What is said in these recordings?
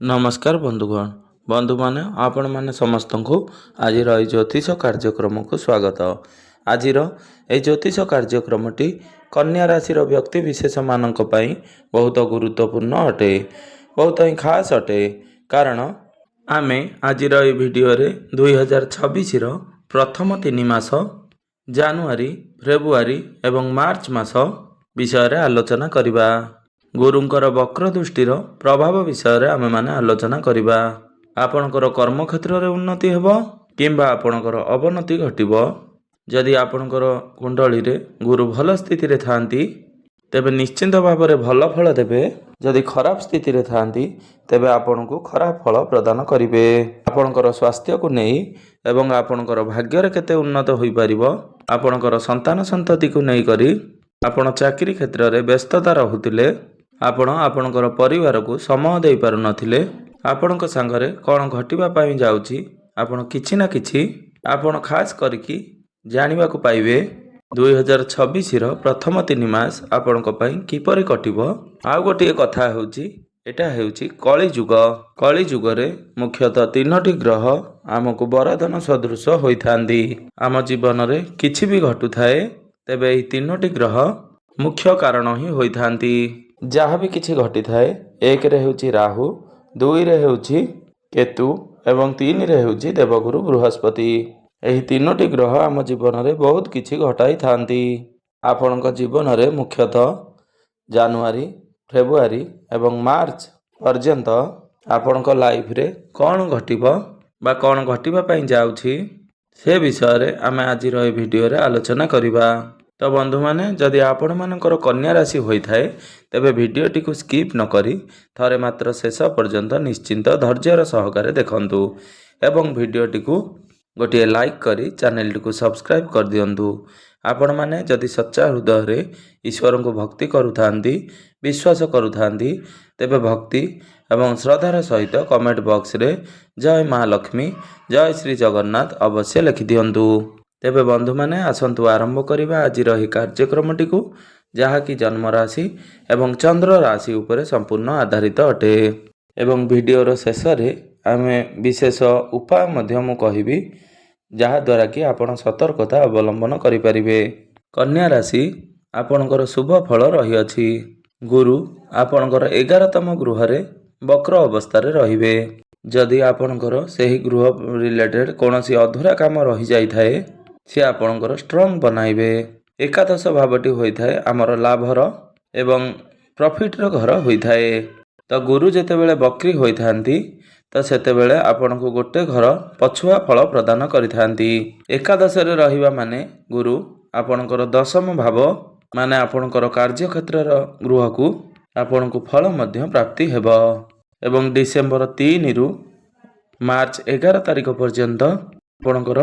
नमस्कार बंधुगण बंधु माने आपण माने समस्त को आज ज्योतिष कार्यक्रम को स्वागत। आज ज्योतिष कार्यक्रमटी कन्या राशि व्यक्ति विशेष मानक पई बहुत गुरुत्वपूर्ण अटे, बहुत ही खास अटे। कारण आमे आज वीडियो रे 2026 प्रथम 3 मास जानुआरी फेब्रुआरी एवं मार्च मास विषय आलोचना करिबा। गुरुंकर वक्र दृष्टिर प्रभाव विषय आमे माने आलोचना करिबा। आपणकर कर्म क्षेत्र रे उन्नति हेबो किंबा आपणकर अवनति घटिबो। जदि आपणकर कुंडली रे गुरु भल स्थिति रे थांती तेबे निश्चिंत भाव रे भल फल देबे। जदि खराब स्थिति रे थांती तेबे आपणको खराब फल प्रदान करिवे। आपणकर स्वास्थ्य को नेई एवं आपणकर भाग्य रे केते उन्नत होई परिबो, आपणकर संतान संतति को नेई करी आपण चाकरी क्षेत्र रे व्यस्तता रहुतिले, आपण आपणकर परिवार को समय दे पारु नथिले, आपणक संगरे कोन घटिबा पाई जाउची आपण किछि ना किछि आपण खास करिकि जानिबा को पाइबे। 2026 रो प्रथम 3 मास आपणक पई किपरि कटिबो। आ गोटे कथा होउची, एटा हेउची कली जुग। कली जुग रे मुख्यतः 3टी ग्रह आमको वरदान सदृश होइथांदी। आम जीवन रे किछि भी घटु थाए तेबे एही 3टी ग्रह मुख्य कारण ही होइथांती। जहाँ भी किछि घटी थाए, 1 रे हेउची राहु, 2 रे हेउची केतु एवं 3 रे हेउची देवगुरु बृहस्पति। एही 3टी ग्रह आम जीवन रे बहुत किछि घटाई थांती। आपणक जीवन रे मुख्यतः जानुआरी फेब्रुआरी एवं मार्च पर्यंत आपणक लाइफ रे कौन घटिबो बा कौन घटिबा पई जाउछि से विषय रे आमे आज रो वीडियो रे आलोचना करिबा। तो बंधु माने जदि आपण मानकर कन्या राशि होई थाए तेबे वीडियोटी को स्किप न करी थरे मात्र शेष पर्यंत निश्चिंत धैर्यर सहकारे देखंतु एवं वीडियोटी को गोटे लाइक करी चैनल को सब्सक्राइब कर दियंतु। आपण माने जदि सच्चा हृदय रे ईश्वर को भक्ति करुथांती, विश्वास करुथांती तेबे भक्ति एवं श्रद्धार सहित कमेंट बॉक्स रे जय माँ लक्ष्मी जय श्री जगन्नाथ अवश्य लिखि दियंतु। तेबे बंधु माने आसंतु आरंभ करिबा आज रही कार्यक्रमटी को, जहाँकि जन्म राशि एवं चंद्र राशि उपरे संपूर्ण आधारित अटे। एवं वीडियो रो शेष रे आमे विशेष उपाय मध्य मु कहिबी, जहा द्वारा कि आपण सतर्कता अवलंबन करि परिबे। कन्या राशि आपणकर शुभ फल रही अछि। गुरु आपणकर 11तम गृह रे वक्र अवस्था रे रहिबे। जदि आपणकर सेही गृह रिलेटेड कोनोसी अधूरा काम रही जाई थाए से आपणकर स्ट्रॉन्ग बनाइबे। एकादश भावटी होई थाए आमर लाभर एवं प्रॉफिट रो घर होई थाए। तो गुरु जेतेबेले वक्री होई थांती तो सेतेबेले आपनको गोटे घर पछुआ फल प्रदान करिथांती। एकादश रे रहिबा माने गुरु आपणकर 10म भाव माने आपणकर कार्य क्षेत्र रो गृह को आपनको फल मध्य प्राप्ति हेबो। एवं डिसेंबर 3 रु मार्च 11 तारिख पर्यंत आपणकर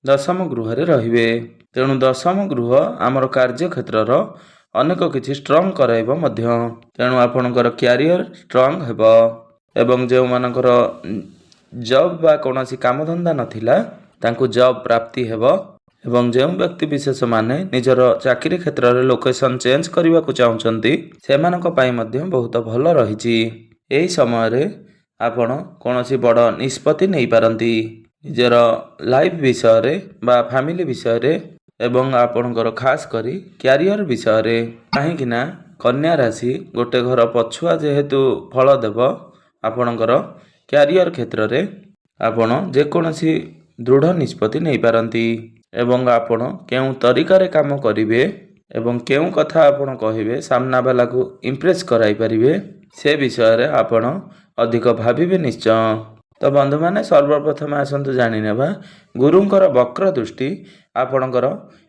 10म गृह रे रहिबे। तेणु 10म गृह आमर कार्य क्षेत्र रो अनेक किछि स्ट्रॉन्ग कराइबो मध्य। तेणु आपणकर कैरियर स्ट्रॉन्ग हेबो एवं जे मानकर जॉब बा कोनोसी काम धंदा नथिला तांको जॉब प्राप्ति हेबो। एवं जे व्यक्ति विशेष माने निजर चाकरी क्षेत्र रे लोकेशन चेंज करबा को चाहुचंती सेमानक पई मध्य बहुत भल रहिछि। एही समय रे आपण कोनोसी बड़ निष्पत्ति नै पारंती निजर लाइफ विषय रे बा फैमिली विषय रे एवं आपणकर खास करी कैरियर विषय रे। काहेकि ना कन्या राशि गोटे घर पछुआ जेहेतु फल देव, आपणकर कैरियर क्षेत्र रे आपण जे कोनोसी दृढ़ निष्पत्ति नै पारंती एवं आपण केउ तरीका रे काम करिवे एवं केउ कथा आपण कहिबे सामना वाला को इंप्रेस कराई परिबे से विषय रे आपण अधिक भाबिबे निश्चय। तो बंधु माने सर्वप्रथम आसंतु जानि नेबा गुरुंकर वक्र दृष्टि आपणकर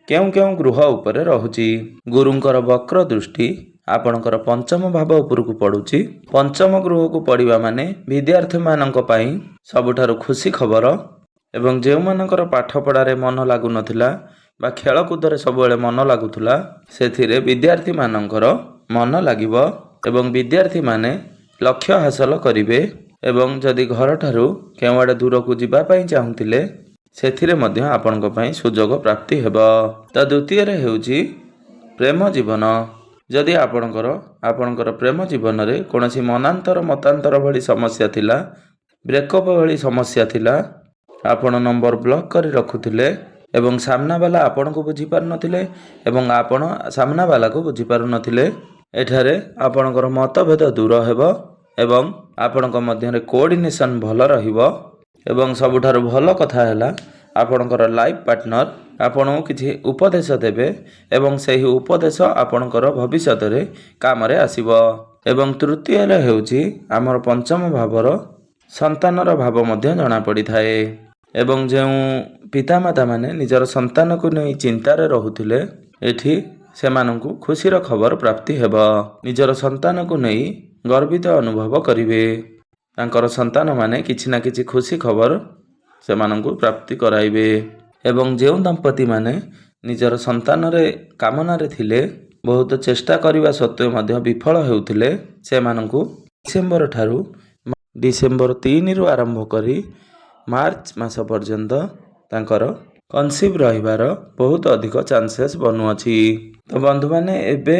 केउ केउ गृह उपरे रहुची। गुरुंकर वक्र दृष्टि आपणकर 5म भाव उपरकू पडुची। 5म गृह को पडिबा माने विद्यार्थी मानक पई सबुठारु खुशी खबर एवं जे मानकर पाठ पढारे मन लागु नथिला बा खेल कूद रे सबवेले मन लागुथुला सेथिरे विद्यार्थी मानकर मन लागिबो एवं विद्यार्थी माने लक्ष्य हासिल करिवे। एवं जदि घर ठारू केवाड़े दूर को जीवा पई चाहुतिले सेथिरे मध्य आपनक पई सुजोग प्राप्ति हेबो। तो द्वितीय रे हेउची प्रेम जीवन। ଯଦି ଆପଣଙ୍କର ପ୍ରେମ ଜୀବନରେ କୌଣସି ମତାନ୍ତର ଭଳି ସମସ୍ୟା ଥିଲା, ବ୍ରେକଅପ୍ ଭଳି ସମସ୍ୟା ଥିଲା, ଆପଣ ନମ୍ବର ବ୍ଲକ୍ କରି ରଖୁଥିଲେ ଏବଂ ସାମ୍ନାବାଲା ଆପଣଙ୍କୁ ବୁଝିପାରୁନଥିଲେ ଏବଂ ଆପଣ ସାମ୍ନାବାଲାକୁ ବୁଝିପାରୁନଥିଲେ, ଏଠାରେ ଆପଣଙ୍କର ମତଭେଦ ଦୂର ହେବ ଏବଂ ଆପଣଙ୍କ ମଧ୍ୟରେ କୋଅର୍ଡ଼ିନେସନ୍ ଭଲ ରହିବ। ଏବଂ ସବୁଠାରୁ ଭଲ କଥା ହେଲା ଆପଣଙ୍କର ଲାଇଫ୍ ପାର୍ଟନର ଆପଣଙ୍କୁ କିଛି ଉପଦେଶ ଦେବେ ଏବଂ ସେହି ଉପଦେଶ ଆପଣଙ୍କର ଭବିଷ୍ୟତରେ କାମରେ ଆସିବ। ଏବଂ ତୃତୀୟରେ ହେଉଛି ଆମର ପଞ୍ଚମ ଭାବର ସନ୍ତାନର ଭାବ ମଧ୍ୟ ଜଣାପଡ଼ିଥାଏ। ଏବଂ ଯେଉଁ ପିତାମାତାମାନେ ନିଜର ସନ୍ତାନକୁ ନେଇ ଚିନ୍ତାରେ ରହୁଥିଲେ, ଏଠି ସେମାନଙ୍କୁ ଖୁସିର ଖବର ପ୍ରାପ୍ତି ହେବ। ନିଜର ସନ୍ତାନକୁ ନେଇ ଗର୍ବିତ ଅନୁଭବ କରିବେ। ତାଙ୍କର ସନ୍ତାନମାନେ କିଛି ନା କିଛି ଖୁସି ଖବର ସେମାନଙ୍କୁ ପ୍ରାପ୍ତି କରାଇବେ। ଏବଂ ଯେଉଁ ଦମ୍ପତିମାନେ ନିଜର ସନ୍ତାନରେ କାମନାରେ ଥିଲେ, ବହୁତ ଚେଷ୍ଟା କରିବା ସତ୍ତ୍ୱେ ମଧ୍ୟ ବିଫଳ ହେଉଥିଲେ, ସେମାନଙ୍କୁ ଡିସେମ୍ବର ଠାରୁ ଡିସେମ୍ବର 3ରୁ ଆରମ୍ଭ କରି ମାର୍ଚ୍ଚ ମାସ ପର୍ଯ୍ୟନ୍ତ ତାଙ୍କର କନସିଭ୍ ରହିବାର ବହୁତ ଅଧିକ ଚାନ୍ସେସ୍ ବନୁଅଛି। ତ ବନ୍ଧୁମାନେ, ଏବେ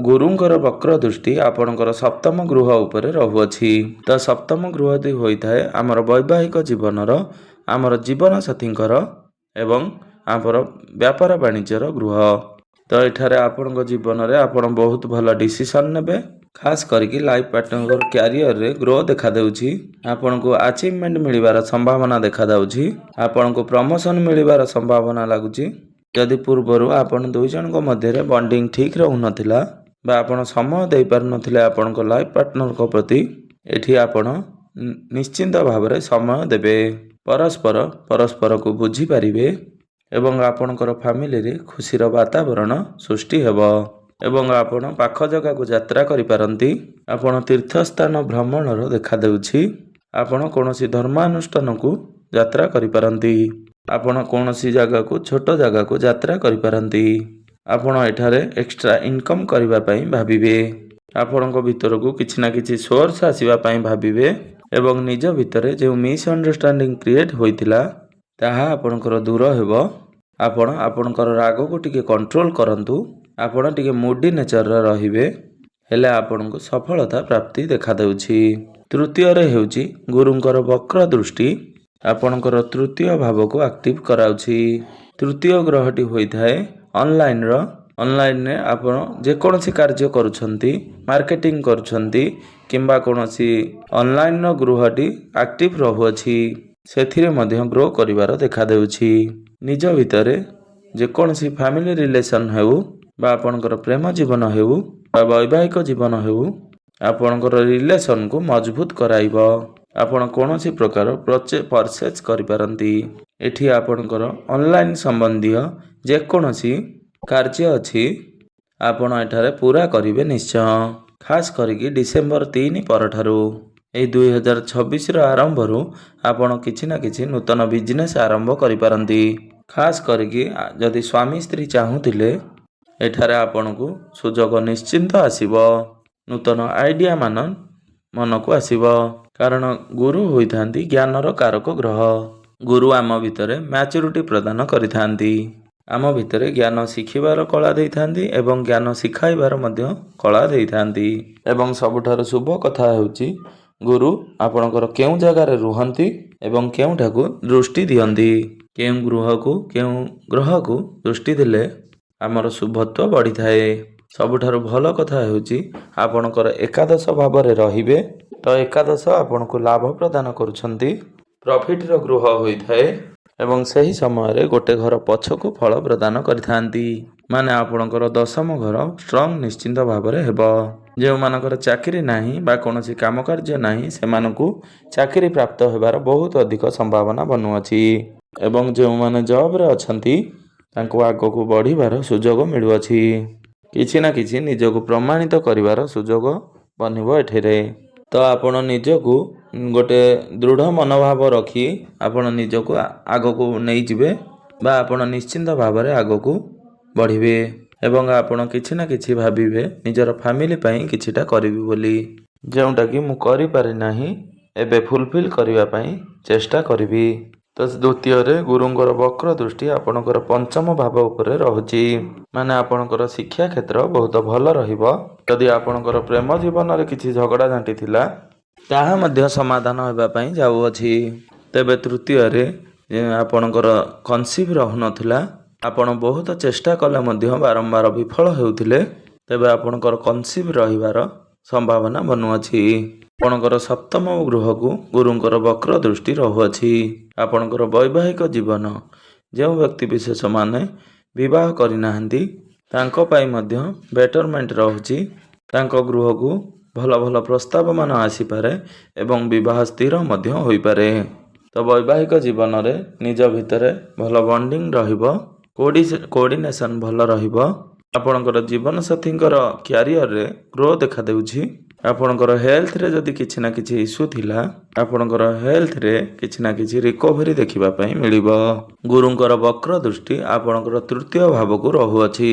ଗୁରୁଙ୍କର ବକ୍ର ଦୃଷ୍ଟି ଆପଣଙ୍କର ସପ୍ତମ ଗୃହ ଉପରେ ରହୁଅଛି। ତ ସପ୍ତମ ଗୃହଟି ହୋଇଥାଏ ଆମର ବୈବାହିକ ଜୀବନର, ଆମର ଜୀବନସାଥୀଙ୍କର ଏବଂ ଆମର ବ୍ୟାପାର ବାଣିଜ୍ୟର ଗୃହ। ତ ଏଠାରେ ଆପଣଙ୍କ ଜୀବନରେ ଆପଣ ବହୁତ ଭଲ ଡିସିସନ୍ ନେବେ। ଖାସ୍ କରିକି ଲାଇଫ୍ ପାର୍ଟନରଙ୍କର କ୍ୟାରିୟରରେ ଗ୍ରୋ ଦେଖାଦେଉଛି। ଆପଣଙ୍କୁ ଆଚିଭମେଣ୍ଟ ମିଳିବାର ସମ୍ଭାବନା ଦେଖାଯାଉଛି। ଆପଣଙ୍କୁ ପ୍ରମୋସନ୍ ମିଳିବାର ସମ୍ଭାବନା ଲାଗୁଛି। ଯଦି ପୂର୍ବରୁ ଆପଣ ଦୁଇ ଜଣଙ୍କ ମଧ୍ୟରେ ବଣ୍ଡିଂ ଠିକ୍ ରହୁନଥିଲା ବା ଆପଣ ସମୟ ଦେଇପାରୁନଥିଲେ ଆପଣଙ୍କ ଲାଇଫ୍ ପାର୍ଟନରଙ୍କ ପ୍ରତି, ଏଠି ଆପଣ ନିଶ୍ଚିନ୍ତ ଭାବରେ ସମୟ ଦେବେ। ପରସ୍ପରକୁ ବୁଝିପାରିବେ ଏବଂ ଆପଣଙ୍କର ଫ୍ୟାମିଲିରେ ଖୁସିର ବାତାବରଣ ସୃଷ୍ଟି ହେବ। ଏବଂ ଆପଣ ପାଖ ଜାଗାକୁ ଯାତ୍ରା କରିପାରନ୍ତି। ଆପଣ ତୀର୍ଥସ୍ଥାନ ଭ୍ରମଣର ଦେଖାଦେଉଛି। ଆପଣ କୌଣସି ଧର୍ମାନୁଷ୍ଠାନକୁ ଯାତ୍ରା କରିପାରନ୍ତି। ଆପଣ କୌଣସି ଛୋଟ ଜାଗାକୁ ଯାତ୍ରା କରିପାରନ୍ତି। ଆପଣ ଏଠାରେ ଏକ୍ସଟ୍ରା ଇନକମ୍ କରିବା ପାଇଁ ଭାବିବେ। ଆପଣଙ୍କ ଭିତରକୁ କିଛି ନା କିଛି ସୋର୍ସ ଆସିବା ପାଇଁ ଭାବିବେ ଏବଂ ନିଜ ଭିତରେ ଯେଉଁ ମିସ୍ଅଣ୍ଡରଷ୍ଟାଣ୍ଡିଂ କ୍ରିଏଟ୍ ହୋଇଥିଲା, ତାହା ଆପଣଙ୍କର ଦୂର ହେବ। ଆପଣ ଆପଣଙ୍କର ରାଗକୁ ଟିକେ କଣ୍ଟ୍ରୋଲ କରନ୍ତୁ। ଆପଣ ଟିକେ ମୁଡି ନେଚରର ରହିବେ, ହେଲେ ଆପଣଙ୍କୁ ସଫଳତା ପ୍ରାପ୍ତି ଦେଖାଦେଉଛି। ତୃତୀୟରେ ହେଉଛି ଗୁରୁଙ୍କର ବକ୍ର ଦୃଷ୍ଟି ଆପଣଙ୍କର ତୃତୀୟ ଭାବକୁ ଆକ୍ଟିଭ୍ କରାଉଛି। ତୃତୀୟ ଗ୍ରହଟି ହୋଇଥାଏ ଅନଲାଇନରେ ଆପଣ ଯେକୌଣସି କାର୍ଯ୍ୟ କରୁଛନ୍ତି, ମାର୍କେଟିଂ କରୁଛନ୍ତି କିମ୍ବା କୌଣସି ଅନଲାଇନର ଗୃହଟି ଆକ୍ଟିଭ୍ ରହୁଅଛି, ସେଥିରେ ମଧ୍ୟ ଗ୍ରୋ କରିବାର ଦେଖାଦେଉଛି। ନିଜ ଭିତରେ ଯେକୌଣସି ଫ୍ୟାମିଲି ରିଲେସନ୍ ହେଉ ବା ଆପଣଙ୍କର ପ୍ରେମ ଜୀବନ ହେଉ ବା ବୈବାହିକ ଜୀବନ ହେଉ, ଆପଣଙ୍କର ରିଲେସନ୍କୁ ମଜବୁତ କରାଇବ। ଆପଣ କୌଣସି ପ୍ରକାର ପରଚେଜ୍ କରିପାରନ୍ତି। ଏଠି ଆପଣଙ୍କର ଅନଲାଇନ୍ ସମ୍ବନ୍ଧୀୟ ଯେକୌଣସି କାର୍ଯ୍ୟ ଅଛି, ଆପଣ ଏଠାରେ ପୁରା କରିବେ ନିଶ୍ଚୟ। ଖାସ୍ କରିକି ଡିସେମ୍ବର 3 ପରଠାରୁ ଏହି 2026ର ଆରମ୍ଭରୁ ଆପଣ କିଛି ନା କିଛି ନୂତନ ବିଜନେସ୍ ଆରମ୍ଭ କରିପାରନ୍ତି। ଖାସ୍ କରିକି ଯଦି ସ୍ୱାମୀ ସ୍ତ୍ରୀ ଚାହୁଁଥିଲେ, ଏଠାରେ ଆପଣଙ୍କୁ ସୁଯୋଗ ନିଶ୍ଚିନ୍ତ ଆସିବ। ନୂତନ ଆଇଡ଼ିଆ ମନକୁ ଆସିବ। କାରଣ ଗୁରୁ ହୋଇଥାନ୍ତି ଜ୍ଞାନର କାରକ ଗ୍ରହ। ଗୁରୁ ଆମ ଭିତରେ ମ୍ୟାଚୁରିଟି ପ୍ରଦାନ କରିଥାନ୍ତି। ଆମ ଭିତରେ ଜ୍ଞାନ ଶିଖିବାର କଳା ଦେଇଥାନ୍ତି ଏବଂ ଜ୍ଞାନ ଶିଖାଇବାର ମଧ୍ୟ କଳା ଦେଇଥାନ୍ତି। ଏବଂ ସବୁଠାରୁ ଶୁଭ କଥା ହେଉଛି, ଗୁରୁ ଆପଣଙ୍କର କେଉଁ ଜାଗାରେ ରୁହନ୍ତି ଏବଂ କେଉଁଠାକୁ ଦୃଷ୍ଟି ଦିଅନ୍ତି। କେଉଁ ଗ୍ରହକୁ ଦୃଷ୍ଟି ଦେଲେ ଆମର ଶୁଭତ୍ୱ ବଢ଼ିଥାଏ। ସବୁଠାରୁ ଭଲ କଥା ହେଉଛି ଆପଣଙ୍କର ଏକାଦଶ ଭାବରେ ରହିବେ। ତ ଏକାଦଶ ଆପଣଙ୍କୁ ଲାଭ ପ୍ରଦାନ କରୁଛନ୍ତି, ପ୍ରଫିଟର ଗୃହ ହୋଇଥାଏ ଏବଂ ସେହି ସମୟରେ ଗୋଟେ ଘର ପଛକୁ ଫଳ ପ୍ରଦାନ କରିଥାନ୍ତି। ମାନେ ଆପଣଙ୍କର ଦଶମ ଘର ଷ୍ଟ୍ରଙ୍ଗ ନିଶ୍ଚିନ୍ତ ଭାବରେ ହେବ। ଯେଉଁମାନଙ୍କର ଚାକିରି ନାହିଁ ବା କୌଣସି କାମ କାର୍ଯ୍ୟ ନାହିଁ, ସେମାନଙ୍କୁ ଚାକିରି ପ୍ରାପ୍ତ ହେବାର ବହୁତ ଅଧିକ ସମ୍ଭାବନା ବନୁଅଛି। ଏବଂ ଯେଉଁମାନେ ଜବରେ ଅଛନ୍ତି, ତାଙ୍କୁ ଆଗକୁ ବଢ଼ିବାର ସୁଯୋଗ ମିଳୁଅଛି। କିଛି ନା କିଛି ନିଜକୁ ପ୍ରମାଣିତ କରିବାର ସୁଯୋଗ ବନିବ ଏଠାରେ। ତ ଆପଣ ନିଜକୁ ଗୋଟେ ଦୃଢ଼ ମନୋଭାବ ରଖି ଆପଣ ନିଜକୁ ଆଗକୁ ନେଇଯିବେ ବା ଆପଣ ନିଶ୍ଚିନ୍ତ ଭାବରେ ଆଗକୁ ବଢ଼ିବେ ଏବଂ ଆପଣ କିଛି ନା କିଛି ଭାବିବେ ନିଜର ଫ୍ୟାମିଲି ପାଇଁ କିଛିଟା କରିବି ବୋଲି, ଯେଉଁଟାକି ମୁଁ କରିପାରି ନାହିଁ, ଏବେ ଫୁଲଫିଲ୍ କରିବା ପାଇଁ ଚେଷ୍ଟା କରିବି। ତ ଦ୍ୱିତୀୟରେ ଗୁରୁଙ୍କର ବକ୍ର ଦୃଷ୍ଟି ଆପଣଙ୍କର ପଞ୍ଚମ ଭାବ ଉପରେ ରହୁଛି, ମାନେ ଆପଣଙ୍କର ଶିକ୍ଷା କ୍ଷେତ୍ର ବହୁତ ଭଲ ରହିବ। ଯଦି ଆପଣଙ୍କର ପ୍ରେମ ଜୀବନରେ କିଛି ଝଗଡ଼ା ଝାଣ୍ଟି ଥିଲା ତାହା ମଧ୍ୟ ସମାଧାନ ହେବା ପାଇଁ ଯାଉଅଛି। ତେବେ ତୃତୀୟରେ ଆପଣଙ୍କର କନସିଭ୍ ରହୁନଥିଲା, ଆପଣ ବହୁତ ଚେଷ୍ଟା କଲେ ମଧ୍ୟ ବାରମ୍ବାର ବିଫଳ ହେଉଥିଲେ, ତେବେ ଆପଣଙ୍କର କନସିଭ୍ ରହିବାର ସମ୍ଭାବନା ବନୁଅଛି। ଆପଣଙ୍କର ସପ୍ତମ ଗୃହକୁ ଗୁରୁଙ୍କର ବକ୍ର ଦୃଷ୍ଟି ରହୁଅଛି। ଆପଣଙ୍କର ବୈବାହିକ ଜୀବନ, ଯେଉଁ ବ୍ୟକ୍ତିବିଶେଷମାନେ ବିବାହ କରିନାହାନ୍ତି ତାଙ୍କ ପାଇଁ ମଧ୍ୟ ବେଟରମେଣ୍ଟ ରହୁଛି। ତାଙ୍କ ଗୃହକୁ ଭଲ ଭଲ ପ୍ରସ୍ତାବମାନ ଆସିପାରେ ଏବଂ ବିବାହ ସ୍ଥିର ମଧ୍ୟ ହୋଇପାରେ। ତ ବୈବାହିକ ଜୀବନରେ ନିଜ ଭିତରେ ଭଲ ବଣ୍ଡିଂ ରହିବ, କୋଅର୍ଡ଼ିନେସନ୍ ଭଲ ରହିବ। ଆପଣଙ୍କର ଜୀବନସାଥୀଙ୍କର କ୍ୟାରିୟରରେ ଗ୍ରୋ ଦେଖାଦେଉଛି। ଆପଣଙ୍କର ହେଲ୍ଥରେ ଯଦି କିଛି ନା କିଛି ଇସ୍ୟୁ ଥିଲା, ଆପଣଙ୍କର ହେଲ୍ଥରେ କିଛି ନା କିଛି ରିକଭରି ଦେଖିବା ପାଇଁ ମିଳିବ। ଗୁରୁଙ୍କର ବକ୍ର ଦୃଷ୍ଟି ଆପଣଙ୍କର ତୃତୀୟ ଭାବକୁ ରହୁଅଛି।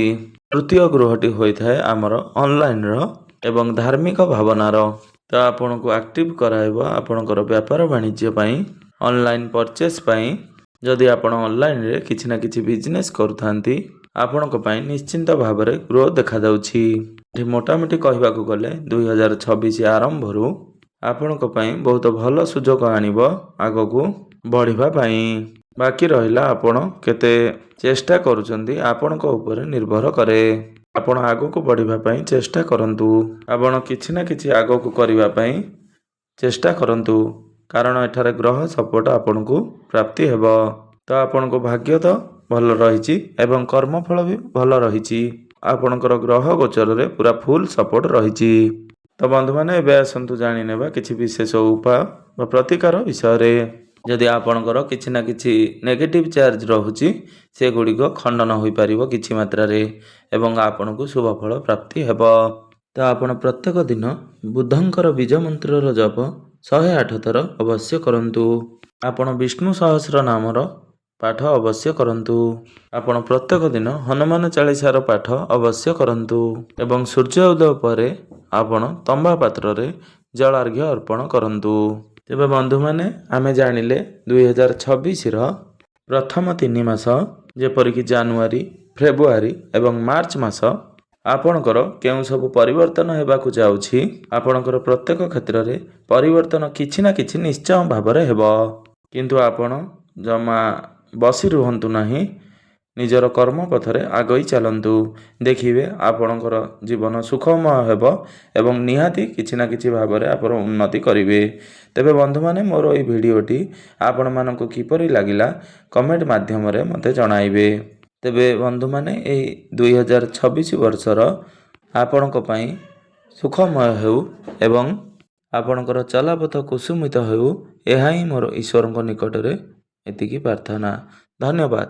ତୃତୀୟ ଗୃହଟି ହୋଇଥାଏ ଆମର ଅନଲାଇନ୍ର ଏବଂ ଧାର୍ମିକ ଭାବନାର। ତ ଆପଣଙ୍କୁ ଆକ୍ଟିଭ୍ କରାଇବ ଆପଣଙ୍କର ବ୍ୟାପାର ବାଣିଜ୍ୟ ପାଇଁ, ଅନଲାଇନ୍ ପରଚେସ୍ ପାଇଁ। ଯଦି ଆପଣ ଅନଲାଇନ୍ରେ କିଛି ନା କିଛି ବିଜନେସ୍ କରୁଥାନ୍ତି, ଆପଣଙ୍କ ପାଇଁ ନିଶ୍ଚିନ୍ତ ଭାବରେ ଗ୍ରୋଥ୍ ଦେଖାଯାଉଛି। ଏଠି ମୋଟାମୋଟି କହିବାକୁ ଗଲେ 2026 ଆରମ୍ଭରୁ ଆପଣଙ୍କ ପାଇଁ ବହୁତ ଭଲ ସୁଯୋଗ ଆଣିବ ଆଗକୁ ବଢ଼ିବା ପାଇଁ। ବାକି ରହିଲା ଆପଣ କେତେ ଚେଷ୍ଟା କରୁଛନ୍ତି ଆପଣଙ୍କ ଉପରେ ନିର୍ଭର କରେ। ଆପଣ ଆଗକୁ ବଢ଼ିବା ପାଇଁ ଚେଷ୍ଟା କରନ୍ତୁ। ଆପଣ କିଛି ନା କିଛି ଆଗକୁ କରିବା ପାଇଁ ଚେଷ୍ଟା କରନ୍ତୁ, କାରଣ ଏଠାରେ ଗ୍ରହ ସପୋର୍ଟ ଆପଣଙ୍କୁ ପ୍ରାପ୍ତି ହେବ। ତ ଆପଣଙ୍କ ଭାଗ୍ୟ ତ ଭଲ ରହିଛି ଏବଂ କର୍ମଫଳ ବି ଭଲ ରହିଛି। ଆପଣଙ୍କର ଗ୍ରହ ଗୋଚରରେ ପୁରା ଫୁଲ୍ ସପୋର୍ଟ ରହିଛି। ତ ବନ୍ଧୁମାନେ, ଏବେ ଆସନ୍ତୁ ଜାଣିନେବା କିଛି ବିଶେଷ ଉପାୟ ବା ପ୍ରତିକାର ବିଷୟରେ। ଯଦି ଆପଣଙ୍କର କିଛି ନା କିଛି ନେଗେଟିଭ୍ ଚାର୍ଜ ରହୁଛି, ସେଗୁଡ଼ିକ ଖଣ୍ଡନ ହୋଇପାରିବ କିଛି ମାତ୍ରାରେ ଏବଂ ଆପଣଙ୍କୁ ଶୁଭଫଳ ପ୍ରାପ୍ତି ହେବ। ତ ଆପଣ ପ୍ରତ୍ୟେକ ଦିନ ବୁଧଙ୍କର ବୀଜ ମନ୍ତ୍ରର ଜପ 108 ଥର ଅବଶ୍ୟ କରନ୍ତୁ। ଆପଣ ବିଷ୍ଣୁ ସହସ୍ର ନାମର ପାଠ ଅବଶ୍ୟ କରନ୍ତୁ। ଆପଣ ପ୍ରତ୍ୟେକ ଦିନ ହନୁମାନ ଚାଳିଶାର ପାଠ ଅବଶ୍ୟ କରନ୍ତୁ ଏବଂ ସୂର୍ଯ୍ୟ ଉଦୟ ପରେ ଆପଣ ତମ୍ବା ପାତ୍ରରେ ଜଳାର୍ଘ୍ୟ ଅର୍ପଣ କରନ୍ତୁ। ତେବେ ବନ୍ଧୁମାନେ, ଆମେ ଜାଣିଲେ 2026ର ପ୍ରଥମ 3 ମାସ, ଯେପରିକି ଜାନୁଆରୀ, ଫେବୃଆରୀ ଏବଂ ମାର୍ଚ୍ଚ ମାସ ଆପଣଙ୍କର କେଉଁ ସବୁ ପରିବର୍ତ୍ତନ ହେବାକୁ ଯାଉଛି। ଆପଣଙ୍କର ପ୍ରତ୍ୟେକ କ୍ଷେତ୍ରରେ ପରିବର୍ତ୍ତନ କିଛି ନା କିଛି ନିଶ୍ଚୟ ଭାବରେ ହେବ। କିନ୍ତୁ ଆପଣ ଜମା ବସି ରୁହନ୍ତୁ ନାହିଁ, ନିଜର କର୍ମ ପଥରେ ଆଗେଇ ଚାଲନ୍ତୁ। ଦେଖିବେ ଆପଣଙ୍କର ଜୀବନ ସୁଖମୟ ହେବ ଏବଂ ନିହାତି କିଛି ନା କିଛି ଭାବରେ ଆପଣ ଉନ୍ନତି କରିବେ। ତେବେ ବନ୍ଧୁମାନେ, ମୋର ଏହି ଭିଡ଼ିଓଟି ଆପଣମାନଙ୍କୁ କିପରି ଲାଗିଲା କମେଣ୍ଟ ମାଧ୍ୟମରେ ମୋତେ ଜଣାଇବେ। ତେବେ ବନ୍ଧୁମାନେ, ଏହି 2026 ବର୍ଷର ଆପଣଙ୍କ ପାଇଁ ସୁଖମୟ ହେଉ ଏବଂ ଆପଣଙ୍କର ଚଲାପଥ କୁସୁମିତ ହେଉ, ଏହା ହିଁ ମୋର ଈଶ୍ୱରଙ୍କ ନିକଟରେ ଏତିକି ପ୍ରାର୍ଥନା। ଧନ୍ୟବାଦ।